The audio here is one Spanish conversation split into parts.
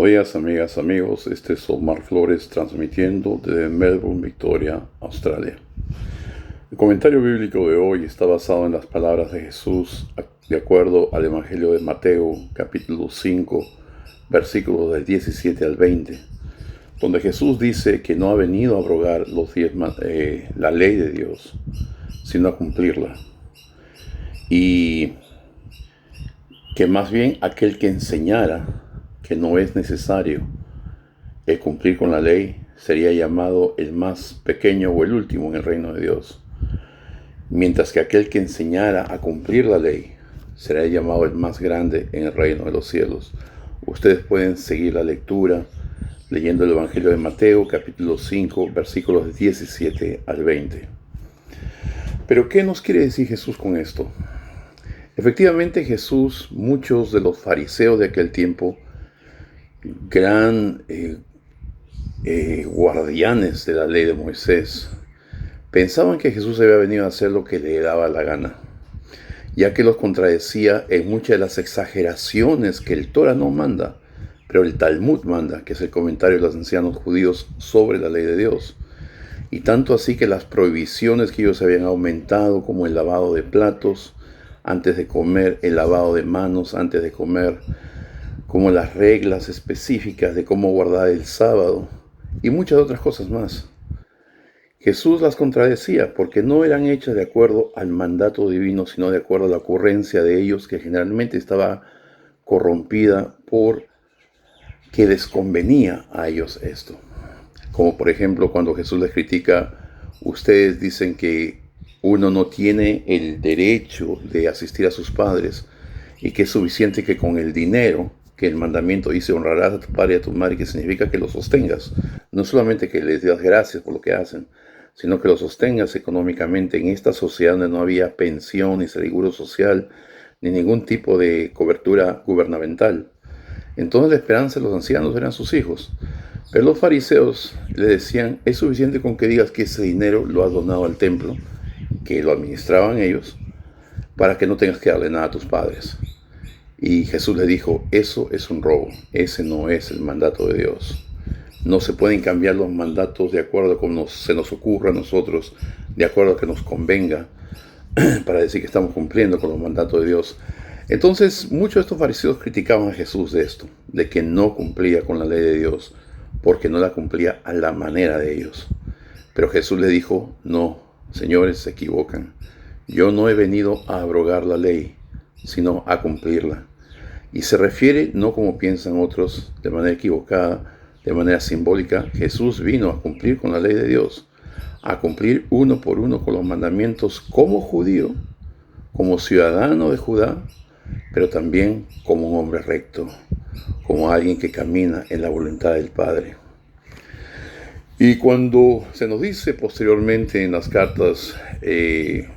días, amigas, amigos. Este es Omar Flores transmitiendo desde Melbourne, Victoria, Australia. El comentario bíblico de hoy está basado en las palabras de Jesús de acuerdo al Evangelio de Mateo, capítulo 5, versículos del 17 al 20, donde Jesús dice que no ha venido a abrogar la ley de Dios, sino a cumplirla. Y que más bien aquel que enseñara que no es necesario el cumplir con la ley sería llamado el más pequeño o el último en el reino de Dios, mientras que aquel que enseñara a cumplir la ley será llamado el más grande en el reino de los cielos. Ustedes pueden seguir la lectura leyendo el Evangelio de Mateo, capítulo 5, versículos 17 al 20. Pero ¿qué nos quiere decir Jesús con esto? Efectivamente, Jesús, muchos de los fariseos de aquel tiempo, guardianes de la ley de Moisés, pensaban que Jesús había venido a hacer lo que le daba la gana, ya que los contradecía en muchas de las exageraciones que el Torah no manda, pero el Talmud manda, que es el comentario de los ancianos judíos sobre la ley de Dios. Y tanto así que las prohibiciones que ellos habían aumentado, como el lavado de platos antes de comer, el lavado de manos antes de comer, como las reglas específicas de cómo guardar el sábado y muchas otras cosas más. Jesús las contradecía porque no eran hechas de acuerdo al mandato divino, sino de acuerdo a la ocurrencia de ellos, que generalmente estaba corrompida por que les convenía a ellos esto. Como por ejemplo cuando Jesús les critica, ustedes dicen que uno no tiene el derecho de asistir a sus padres y que es suficiente que con el dinero, que el mandamiento dice honrarás a tu padre y a tu madre, que significa que los sostengas, no solamente que les das gracias por lo que hacen, sino que los sostengas económicamente en esta sociedad donde no había pensión, ni seguro social, ni ningún tipo de cobertura gubernamental. Entonces la esperanza de los ancianos eran sus hijos. Pero los fariseos le decían, es suficiente con que digas que ese dinero lo has donado al templo, que lo administraban ellos, para que no tengas que darle nada a tus padres. Y Jesús le dijo, eso es un robo, ese no es el mandato de Dios. No se pueden cambiar los mandatos de acuerdo a como se nos ocurra a nosotros, de acuerdo a que nos convenga, para decir que estamos cumpliendo con los mandatos de Dios. Entonces, muchos de estos fariseos criticaban a Jesús de esto, de que no cumplía con la ley de Dios, porque no la cumplía a la manera de ellos. Pero Jesús le dijo, no, señores, se equivocan. Yo no he venido a abrogar la ley, sino a cumplirla. Y se refiere, no como piensan otros, de manera equivocada, de manera simbólica. Jesús vino a cumplir con la ley de Dios, a cumplir uno por uno con los mandamientos como judío, como ciudadano de Judá, pero también como un hombre recto, como alguien que camina en la voluntad del Padre. Y cuando se nos dice posteriormente en las cartas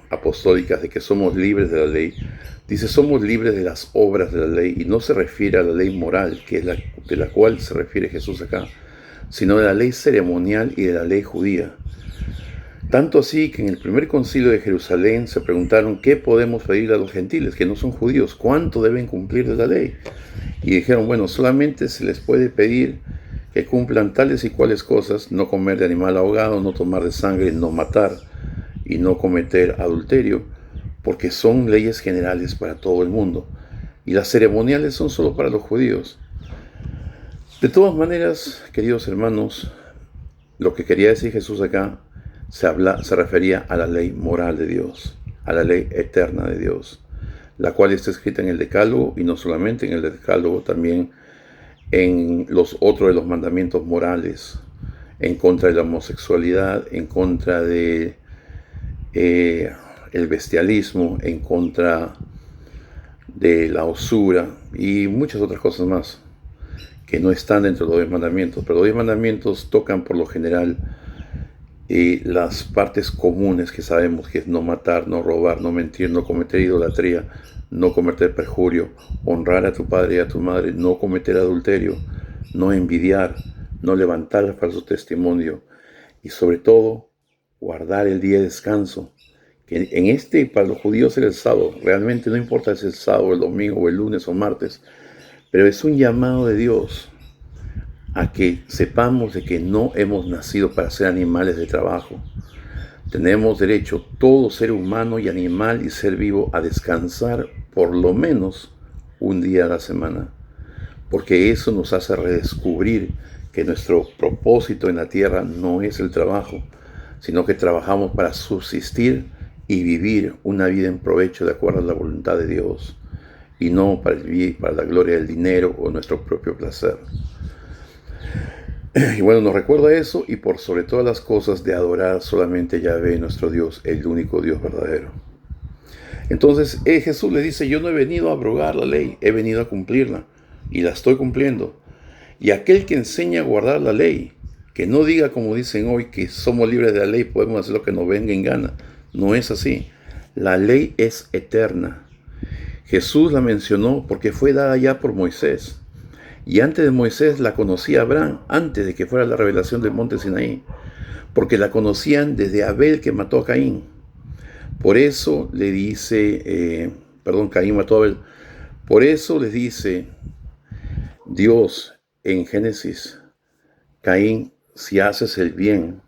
apostólicas de que somos libres de la ley, dice somos libres de las obras de la ley, y no se refiere a la ley moral, que es de la cual se refiere Jesús acá, sino de la ley ceremonial y de la ley judía. Tanto así que en el primer concilio de Jerusalén se preguntaron qué podemos pedir a los gentiles que no son judíos, cuánto deben cumplir de la ley. Y dijeron, bueno, solamente se les puede pedir que cumplan tales y cuales cosas: no comer de animal ahogado, no tomar de sangre, no matar y no cometer adulterio, porque son leyes generales para todo el mundo. Y las ceremoniales son solo para los judíos. De todas maneras, queridos hermanos, lo que quería decir Jesús acá se refería a la ley moral de Dios, a la ley eterna de Dios, la cual está escrita en el Decálogo, y no solamente en el Decálogo, también en los otros de los mandamientos morales, en contra de la homosexualidad, en contra de el bestialismo, en contra de la usura y muchas otras cosas más que no están dentro de los 10 mandamientos. Pero los 10 mandamientos tocan por lo general las partes comunes que sabemos, que es no matar, no robar, no mentir, no cometer idolatría, no cometer perjurio, honrar a tu padre y a tu madre, no cometer adulterio, no envidiar, no levantar falso testimonio, y sobre todo guardar el día de descanso, que para los judíos era el sábado. Realmente no importa si es el sábado, el domingo, o el lunes o martes, pero es un llamado de Dios a que sepamos de que no hemos nacido para ser animales de trabajo. Tenemos derecho, todo ser humano y animal y ser vivo, a descansar por lo menos un día a la semana, porque eso nos hace redescubrir que nuestro propósito en la tierra no es el trabajo, sino que trabajamos para subsistir y vivir una vida en provecho de acuerdo a la voluntad de Dios, y no para la gloria del dinero o nuestro propio placer. Y bueno, nos recuerda eso, y por sobre todas las cosas, de adorar solamente a Yahvé, nuestro Dios, el único Dios verdadero. Entonces Jesús le dice: yo no he venido a abrogar la ley, he venido a cumplirla, y la estoy cumpliendo. Y aquel que enseña a guardar la ley, que no diga como dicen hoy, que somos libres de la ley, podemos hacer lo que nos venga en gana. No es así. La ley es eterna. Jesús la mencionó porque fue dada ya por Moisés. Y antes de Moisés la conocía Abraham, antes de que fuera la revelación del monte Sinaí, porque la conocían desde Abel, que mató a Caín. Por eso le dice, Caín mató a Abel. Por eso les dice Dios en Génesis: Caín, si haces el bien,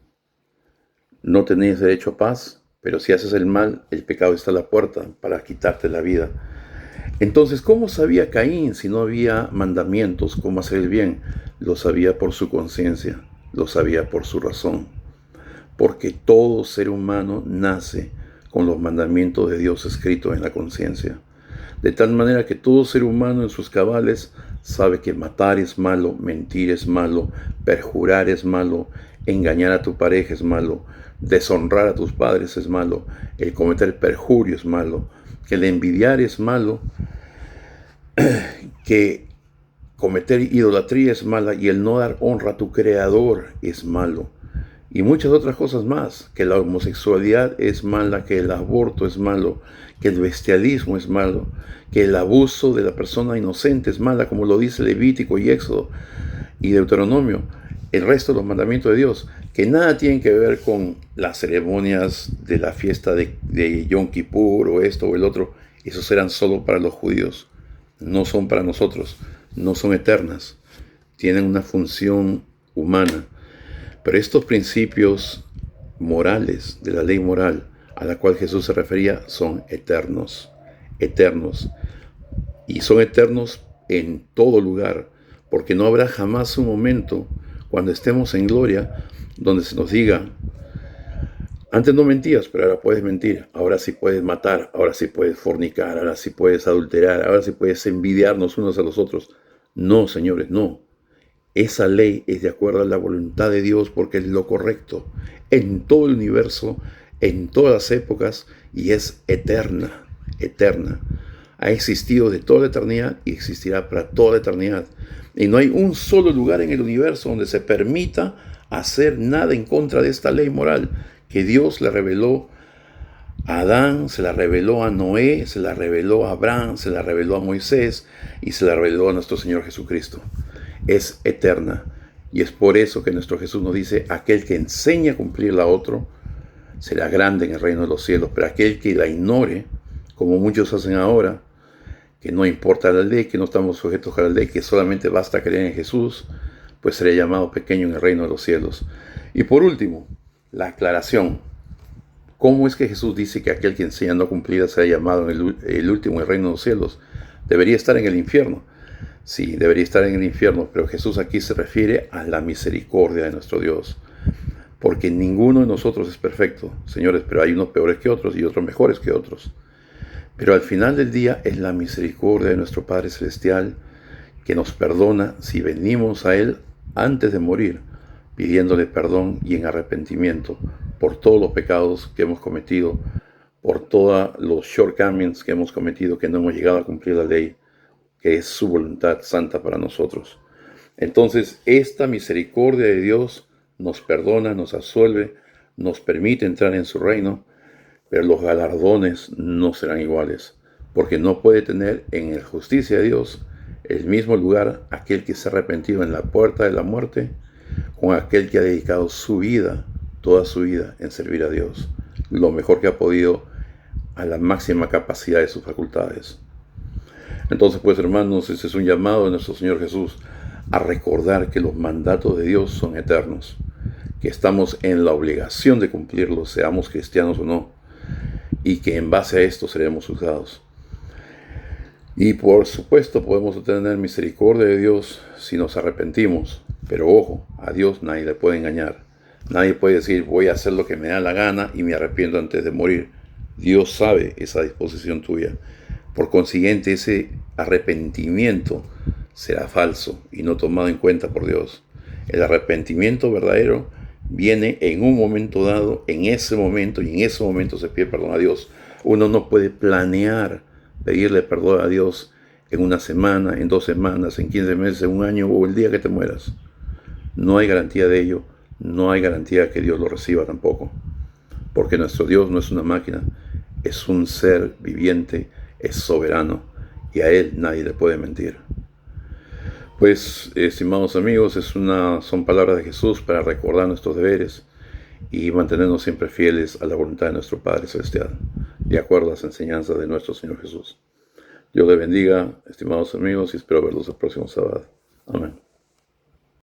no tenéis derecho a paz, pero si haces el mal, el pecado está a la puerta para quitarte la vida. Entonces, ¿cómo sabía Caín si no había mandamientos cómo hacer el bien? Lo sabía por su conciencia, lo sabía por su razón. Porque todo ser humano nace con los mandamientos de Dios escritos en la conciencia. De tal manera que todo ser humano en sus cabales sabe que matar es malo, mentir es malo, perjurar es malo, engañar a tu pareja es malo, deshonrar a tus padres es malo, el cometer perjurio es malo, que el envidiar es malo, que cometer idolatría es mala, y el no dar honra a tu creador es malo. Y muchas otras cosas más, que la homosexualidad es mala, que el aborto es malo, que el bestialismo es malo, que el abuso de la persona inocente es mala, como lo dice Levítico y Éxodo y Deuteronomio, el resto de los mandamientos de Dios, que nada tienen que ver con las ceremonias de la fiesta de Yom Kippur o esto o el otro. Esos eran solo para los judíos, no son para nosotros, no son eternas, tienen una función humana. Pero estos principios morales, de la ley moral a la cual Jesús se refería, son eternos, eternos. Y son eternos en todo lugar, porque no habrá jamás un momento, cuando estemos en gloria, donde se nos diga: antes no mentías, pero ahora puedes mentir, ahora sí puedes matar, ahora sí puedes fornicar, ahora sí puedes adulterar, ahora sí puedes envidiarnos unos a los otros. No, señores, no. Esa ley es de acuerdo a la voluntad de Dios, porque es lo correcto en todo el universo, en todas las épocas, y es eterna, eterna. Ha existido de toda la eternidad y existirá para toda la eternidad. Y no hay un solo lugar en el universo donde se permita hacer nada en contra de esta ley moral que Dios le reveló a Adán, se la reveló a Noé, se la reveló a Abraham, se la reveló a Moisés y se la reveló a nuestro Señor Jesucristo. Es eterna, y es por eso que nuestro Jesús nos dice: aquel que enseña a cumplirla a otro será grande en el reino de los cielos, pero aquel que la ignore, como muchos hacen ahora, que no importa la ley, que no estamos sujetos a la ley, que solamente basta creer en Jesús, pues será llamado pequeño en el reino de los cielos. Y por último, la aclaración: ¿cómo es que Jesús dice que aquel que enseña no cumplirla será llamado en el último en el reino de los cielos? Debería estar en el infierno. Sí, debería estar en el infierno, pero Jesús aquí se refiere a la misericordia de nuestro Dios. Porque ninguno de nosotros es perfecto, señores, pero hay unos peores que otros y otros mejores que otros. Pero al final del día es la misericordia de nuestro Padre Celestial que nos perdona si venimos a Él antes de morir, pidiéndole perdón y en arrepentimiento por todos los pecados que hemos cometido, por todos los shortcomings que hemos cometido, que no hemos llegado a cumplir la ley, que es su voluntad santa para nosotros. Entonces, esta misericordia de Dios nos perdona, nos absuelve, nos permite entrar en su reino, pero los galardones no serán iguales, porque no puede tener en la justicia de Dios el mismo lugar aquel que se ha arrepentido en la puerta de la muerte con aquel que ha dedicado su vida, toda su vida, en servir a Dios, lo mejor que ha podido, a la máxima capacidad de sus facultades. Entonces, pues, hermanos, ese es un llamado de nuestro Señor Jesús a recordar que los mandatos de Dios son eternos, que estamos en la obligación de cumplirlos, seamos cristianos o no, y que en base a esto seremos juzgados. Y por supuesto podemos obtener misericordia de Dios si nos arrepentimos, pero ojo, a Dios nadie le puede engañar. Nadie puede decir voy a hacer lo que me da la gana y me arrepiento antes de morir. Dios sabe esa disposición tuya. Por consiguiente, ese arrepentimiento será falso y no tomado en cuenta por Dios. El arrepentimiento verdadero viene en un momento dado, en ese momento, y en ese momento se pide perdón a Dios. Uno no puede planear pedirle perdón a Dios en una semana, en 2 semanas, en 15 meses, en un año o el día que te mueras. No hay garantía de ello, no hay garantía que Dios lo reciba tampoco. Porque nuestro Dios no es una máquina, es un ser viviente, es soberano y a Él nadie le puede mentir. Pues, estimados amigos, son palabras de Jesús para recordar nuestros deberes y mantenernos siempre fieles a la voluntad de nuestro Padre Celestial, de acuerdo a las enseñanzas de nuestro Señor Jesús. Dios les bendiga, estimados amigos, y espero verlos el próximo sábado. Amén.